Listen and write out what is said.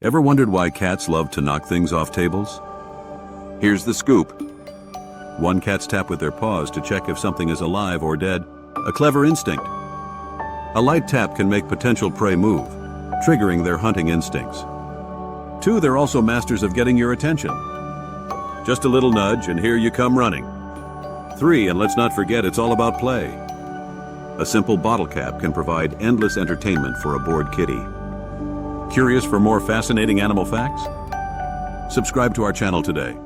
Ever wondered why cats love to knock things off tables? Here's the scoop. One cat's tap with their paws to check if something is alive or dead, a clever instinct. A light tap can make potential prey move, triggering their hunting instincts. 2, they're also masters of getting your attention. Just a little nudge and here you come running. 3, and let's not forget it's all about play. A simple bottle cap can provide endless entertainment for a bored kitty. Curious for more fascinating animal facts? Subscribe to our channel today.